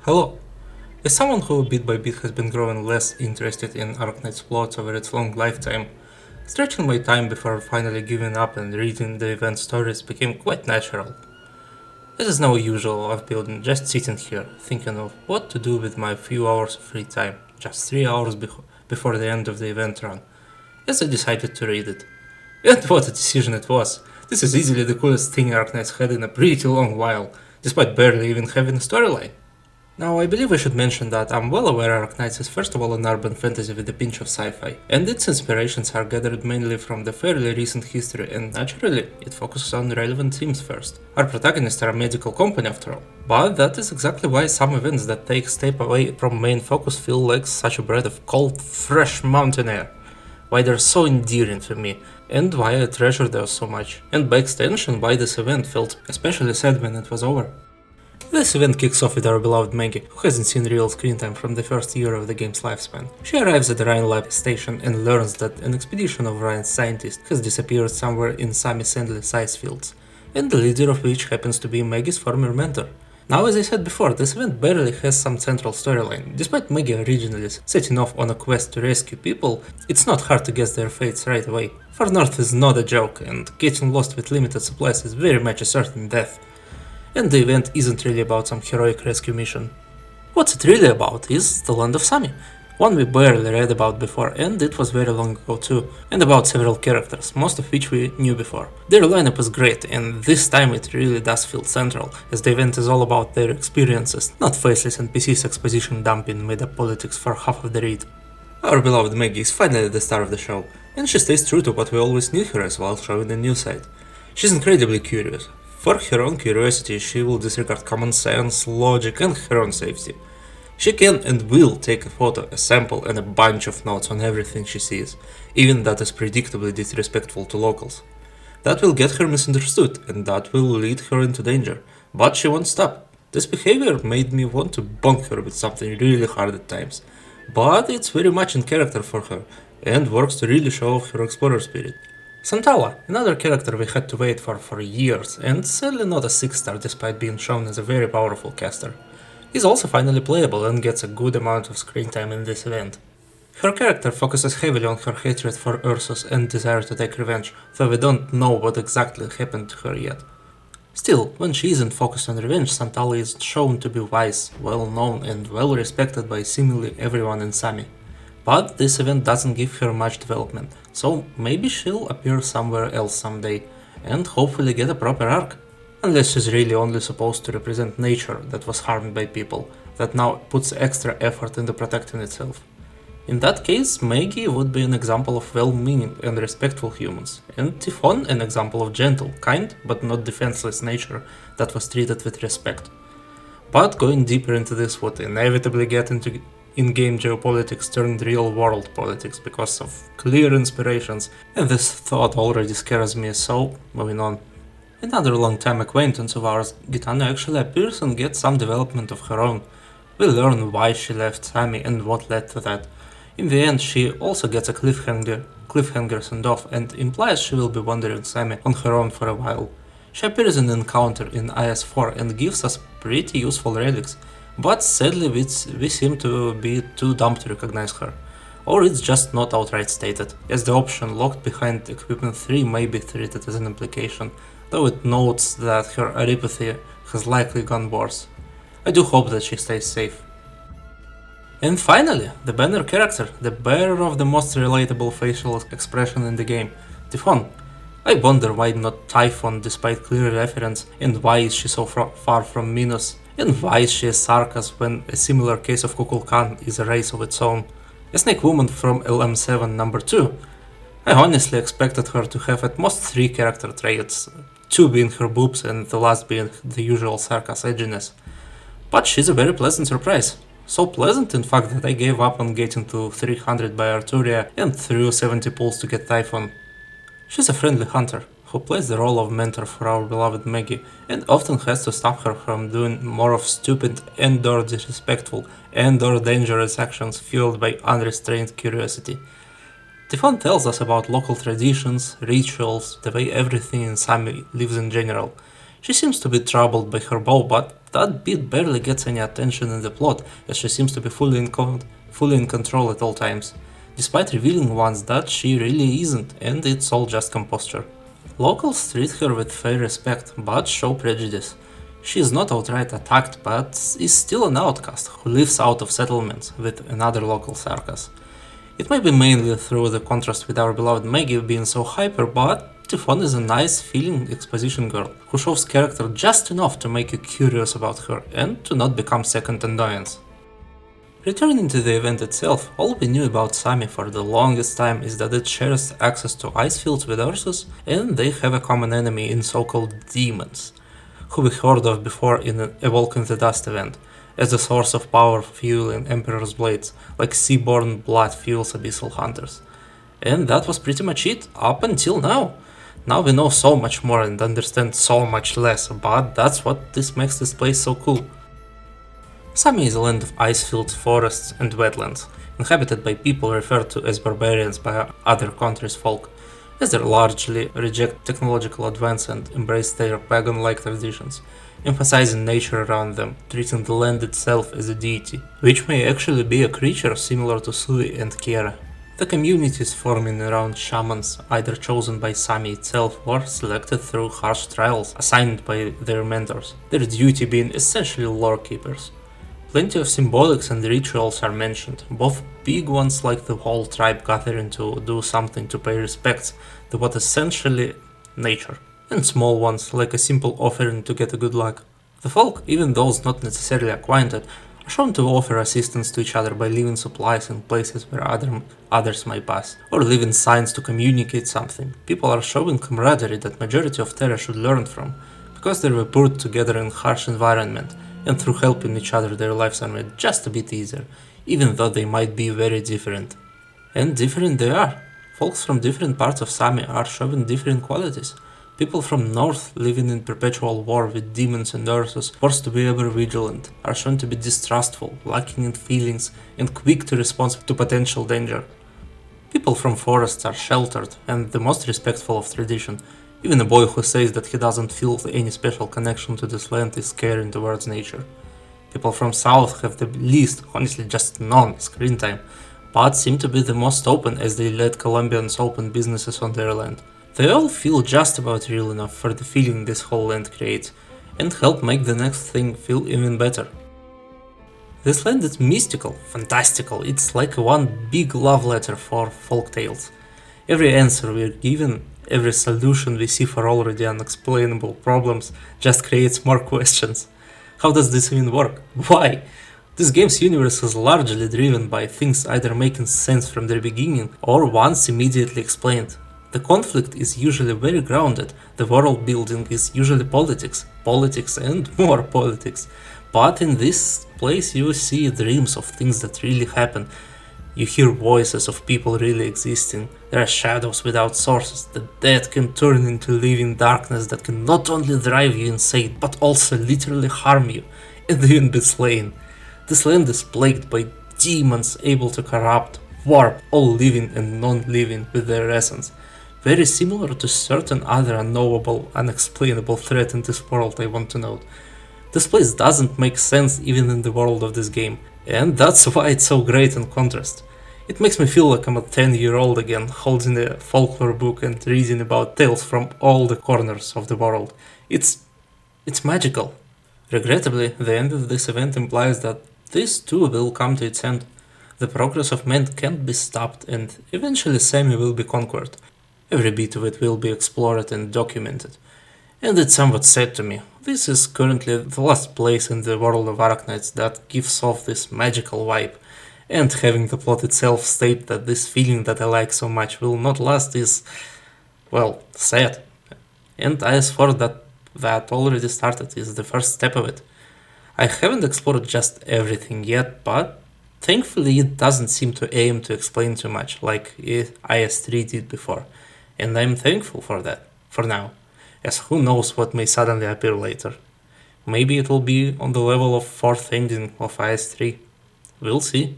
Hello. As someone who bit by bit has been growing less interested in Arknights plots over its long lifetime, stretching my time before finally giving up and reading the event stories became quite natural. This is no usual of building, just sitting here, thinking of what to do with my few hours of free time, just 3 hours before the end of the event run, as I decided to read it. And what a decision it was! This is easily the coolest thing Arknights had in a pretty long while, despite barely even having a storyline. Now, I believe I should mention that I'm well aware Arknights is first of all an urban fantasy with a pinch of sci-fi, and its inspirations are gathered mainly from the fairly recent history, and naturally, it focuses on relevant themes first. Our protagonists are a medical company after all, but that is exactly why some events that take step away from main focus feel like such a breath of cold, fresh mountain air. Why they're so endearing to me, and why I treasure those so much, and by extension why this event felt especially sad when it was over. This event kicks off with our beloved Maggie, who hasn't seen real screen time from the first year of the game's lifespan. She arrives at the Rhine Lab station and learns that an expedition of Rhine scientists has disappeared somewhere in semi-sandless ice fields, and the leader of which happens to be Maggie's former mentor. Now, as I said before, this event barely has some central storyline. Despite Maggie originally setting off on a quest to rescue people, it's not hard to guess their fates right away. Far North is not a joke, and getting lost with limited supplies is very much a certain death. And the event isn't really about some heroic rescue mission. What's it really about is the Land of Sami, one we barely read about before, and it was very long ago too, and about several characters, most of which we knew before. Their lineup is great, and this time it really does feel central, as the event is all about their experiences, not faceless NPCs exposition dumping made up politics for half of the read. Our beloved Maggie is finally the star of the show, and she stays true to what we always knew her as while showing the new side. She's incredibly curious. For her own curiosity, she will disregard common sense, logic, and her own safety. She can and will take a photo, a sample, and a bunch of notes on everything she sees, even that is predictably disrespectful to locals. That will get her misunderstood, and that will lead her into danger, but she won't stop. This behavior made me want to bonk her with something really hard at times, but it's very much in character for her, and works to really show off her explorer spirit. Santala, another character we had to wait for years, and sadly not a 6-star despite being shown as a very powerful caster. He's also finally playable and gets a good amount of screen time in this event. Her character focuses heavily on her hatred for Ursus and desire to take revenge, though we don't know what exactly happened to her yet. Still, when she isn't focused on revenge, Santala is shown to be wise, well known, and well respected by seemingly everyone in Sami. But this event doesn't give her much development, so maybe she'll appear somewhere else someday, and hopefully get a proper arc. Unless she's really only supposed to represent nature that was harmed by people, that now puts extra effort into protecting itself. In that case, Maggie would be an example of well-meaning and respectful humans, and Typhon an example of gentle, kind, but not defenseless nature that was treated with respect. But going deeper into this would inevitably get into in-game geopolitics turned real-world politics because of clear inspirations, and this thought already scares me, so moving on. Another long-time acquaintance of ours, Gitana, actually appears and gets some development of her own. We learn why she left Sami and what led to that. In the end, she also gets a cliffhanger send-off and implies she will be wandering Sami on her own for a while. She appears in an encounter in IS-4 and gives us pretty useful relics, but sadly we seem to be too dumb to recognize her. Or it's just not outright stated, as the option locked behind Equipment 3 may be treated as an implication, though it notes that her aripathy has likely gone worse. I do hope that she stays safe. And finally, the banner character, the bearer of the most relatable facial expression in the game, Typhon. I wonder why not Typhon despite clear reference, and why is she so far from Minos, and why is she a Sarkas when a similar case of Kukulkan is a race of its own. A snake woman from LM7 number 2. I honestly expected her to have at most 3 character traits, 2 being her boobs and the last being the usual Sarkas edginess. But she's a very pleasant surprise. So pleasant in fact that I gave up on getting to 300 by Arturia and threw 70 pulls to get Typhon. She's a friendly hunter, who plays the role of mentor for our beloved Maggie, and often has to stop her from doing more of stupid and/or disrespectful and/or dangerous actions fueled by unrestrained curiosity. Typhon tells us about local traditions, rituals, the way everything in Sami lives in general. She seems to be troubled by her bow, but that bit barely gets any attention in the plot, as she seems to be fully in control at all times, despite revealing once that she really isn't, and it's all just composture. Locals treat her with fair respect, but show prejudice. She is not outright attacked, but is still an outcast who lives out of settlements with another local circus. It may be mainly through the contrast with our beloved Maggie being so hyper, but Typhon is a nice feeling exposition girl who shows character just enough to make you curious about her and to not become second annoyance. Returning to the event itself, all we knew about Sami for the longest time is that it shares access to ice fields with Ursus, and they have a common enemy in so-called demons, who we heard of before in an Evoke in the Dust event, as a source of power fueling Emperor's blades, like seaborn blood fuels abyssal hunters. And that was pretty much it, up until now. Now we know so much more and understand so much less, but that's what makes this place so cool. Sami is a land of ice-filled forests and wetlands, inhabited by people referred to as barbarians by other countries' folk, as they largely reject technological advance and embrace their pagan-like traditions, emphasizing nature around them, treating the land itself as a deity, which may actually be a creature similar to Sui and Kiera. The communities forming around shamans, either chosen by Sami itself or selected through harsh trials assigned by their mentors, their duty being essentially lore keepers. Plenty of symbolics and rituals are mentioned, both big ones like the whole tribe gathering to do something to pay respects to what essentially nature, and small ones like a simple offering to get a good luck. The folk, even those not necessarily acquainted, are shown to offer assistance to each other by leaving supplies in places where others might pass, or leaving signs to communicate something. People are showing camaraderie that majority of Terra should learn from, because they were put together in harsh environment, and through helping each other their lives are made just a bit easier, even though they might be very different. And different they are. Folks from different parts of Sami are showing different qualities. People from north living in perpetual war with demons and Ursus, forced to be ever vigilant, are shown to be distrustful, lacking in feelings, and quick to respond to potential danger. People from forests are sheltered and the most respectful of tradition. Even a boy who says that he doesn't feel any special connection to this land is caring towards nature. People from south have the least, honestly just none, screen time, but seem to be the most open as they let Colombians open businesses on their land. They all feel just about real enough for the feeling this whole land creates, and help make the next thing feel even better. This land is mystical, fantastical, it's like one big love letter for folktales. Every answer we're given, every solution we see for already unexplainable problems just creates more questions. How does this even work? Why? This game's universe is largely driven by things either making sense from the beginning or once immediately explained. The conflict is usually very grounded, the world building is usually politics and more politics. But in this place you see dreams of things that really happen. You hear voices of people really existing, there are shadows without sources, the dead can turn into living darkness that can not only drive you insane, but also literally harm you, and even be slain. This land is plagued by demons able to corrupt, warp all living and non-living with their essence. Very similar to certain other unknowable, unexplainable threat in this world, I want to note. This place doesn't make sense even in the world of this game, and that's why it's so great in contrast. It makes me feel like I'm a 10-year-old again, holding a folklore book and reading about tales from all the corners of the world. It's magical. Regrettably, the end of this event implies that this too will come to its end. The progress of man can't be stopped, and eventually Sami will be conquered. Every bit of it will be explored and documented. And it's somewhat sad to me. This is currently the last place in the world of Arknights that gives off this magical vibe. And having the plot itself state that this feeling that I like so much will not last is, well, sad. And I swore that already started is the first step of it. I haven't explored just everything yet, but thankfully it doesn't seem to aim to explain too much like IS3 did before. And I'm thankful for that, for now, as who knows what may suddenly appear later. Maybe it will be on the level of 4th ending of IS3. We'll see.